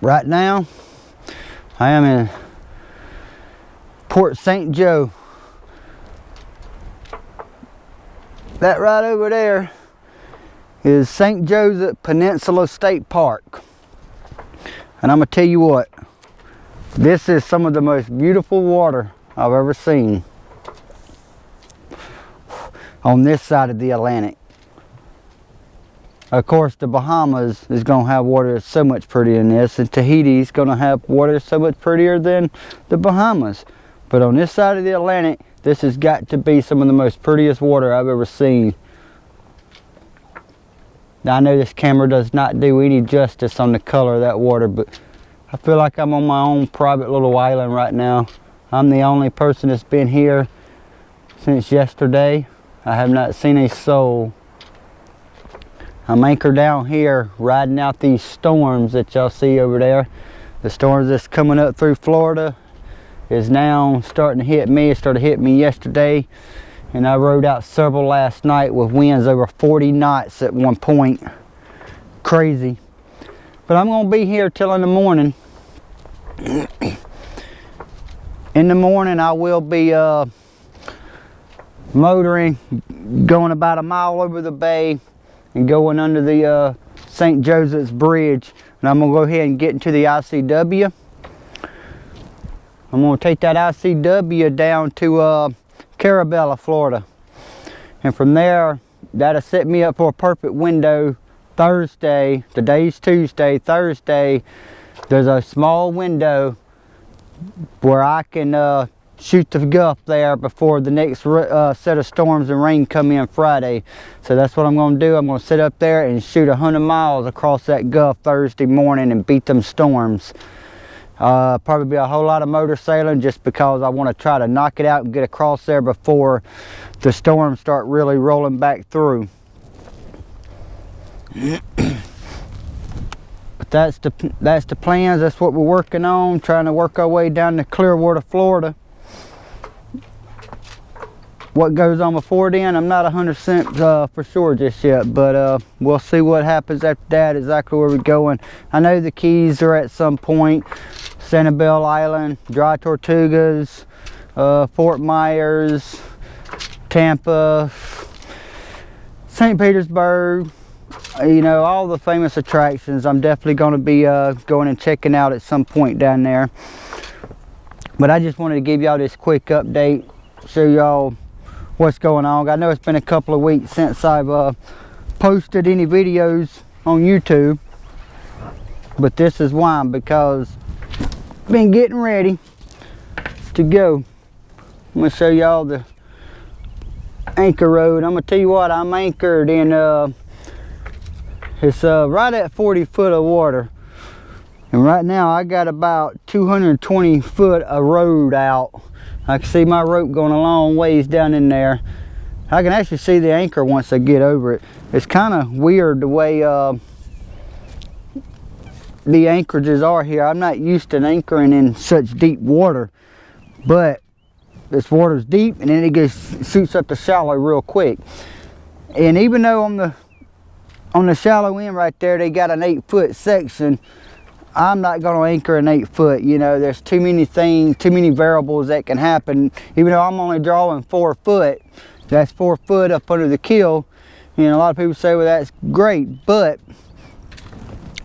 Right now, I am in Port St. Joe. That right over there is St. Joseph Peninsula State Park. And I'm gonna tell you what, this is some of the most beautiful water I've ever seen on this side of the Atlantic. Of course, the Bahamas is gonna have water that's so much prettier than this, and Tahiti's gonna have water that's so much prettier than the Bahamas. But on this side of the Atlantic, this has got to be some of the most prettiest water I've ever seen. Now, I know this camera does not do any justice on the color of that water, but I feel like I'm on my own private little island right now. I'm the only person that's been here since yesterday. I have not seen a soul. I'm anchored down here riding out these storms that y'all see over there. The storms that's coming up through Florida is now starting to hit me. It started hitting me yesterday, and I rode out several last night with winds over 40 knots at one point. Crazy. But I'm gonna be here till in the morning. In the morning I will be motoring, going about a mile over the bay and going under the St. Joseph's Bridge. And I'm gonna go ahead and get into the ICW. I'm gonna take that ICW down to Carabella, Florida. And from there, that'll set me up for a perfect window Thursday. Today's Tuesday. Thursday, there's a small window where I can shoot the Gulf there before the next set of storms and rain come in Friday. So that's what I'm going to do. I'm going to sit up there and shoot 100 miles across that Gulf Thursday morning and beat them storms. Probably be a whole lot of motor sailing just because I want to try to knock it out and get across there before the storms start really rolling back through. But that's the plans. That's what we're working on, trying to work our way down to Clearwater, Florida. What goes on before then, I'm not 100% for sure just yet, but we'll see what happens after that, exactly where we're going. I know the Keys are at some point, Sanibel Island, Dry Tortugas, Fort Myers, Tampa, St. Petersburg, you know, all the famous attractions. I'm definitely going to be going and checking out at some point down there. But I just wanted to give y'all this quick update, show y'all what's going on. I know it's been a couple of weeks since I've posted any videos on YouTube, but this is why, because I've been getting ready to go. I'm gonna show y'all the anchor road. I'm gonna tell you what, I'm anchored in it's right at 40 foot of water, and right now I got about 220 foot of road out. I can see my rope going a long ways down in there. I can actually see the anchor once I get over it. It's kind of weird the way the anchorages are here. I'm not used to anchoring in such deep water, but this water's deep and then it just shoots up the shallow real quick. And even though on the shallow end right there they got an 8-foot section, I'm not going to anchor an 8 foot. You know, there's too many things, too many variables that can happen. Even though I'm only drawing 4 foot, that's 4 foot up under the keel. You know, a lot of people say, well, that's great, but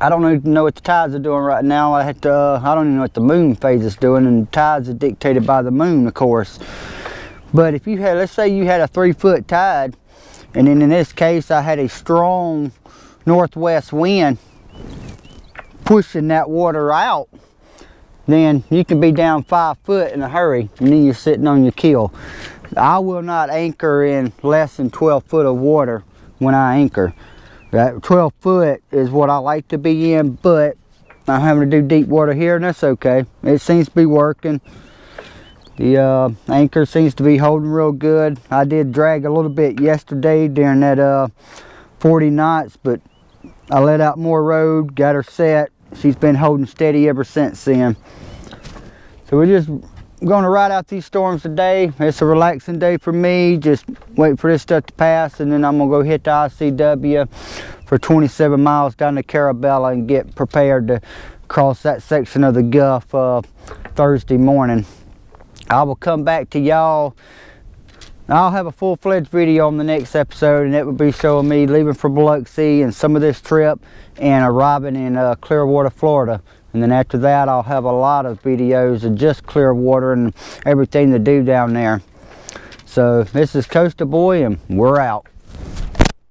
I don't even know what the tides are doing right now. I don't even know what the moon phase is doing, and tides are dictated by the moon, of course. But if you had, let's say you had a 3 foot tide, and then in this case I had a strong northwest wind pushing that water out, then you can be down 5 foot in a hurry, and then you're sitting on your keel. I will not anchor in less than 12 foot of water when I anchor. That 12 foot is what I like to be in, but I'm having to do deep water here, and that's okay. It seems to be working. The anchor seems to be holding real good. I did drag a little bit yesterday during that 40 knots, but I let out more road, got her set. She's been holding steady ever since then. So we're just going to ride out these storms today. It's a relaxing day for me. Just wait for this stuff to pass, and then I'm going to go hit the ICW for 27 miles down to Carabella and get prepared to across that section of the Gulf Thursday morning. I will come back to y'all. I'll have a full-fledged video on the next episode, and it will be showing me leaving for Biloxi and some of this trip and arriving in Clearwater, Florida. And then after that, I'll have a lot of videos of just Clearwater and everything to do down there. So this is Coastal Boy, and we're out.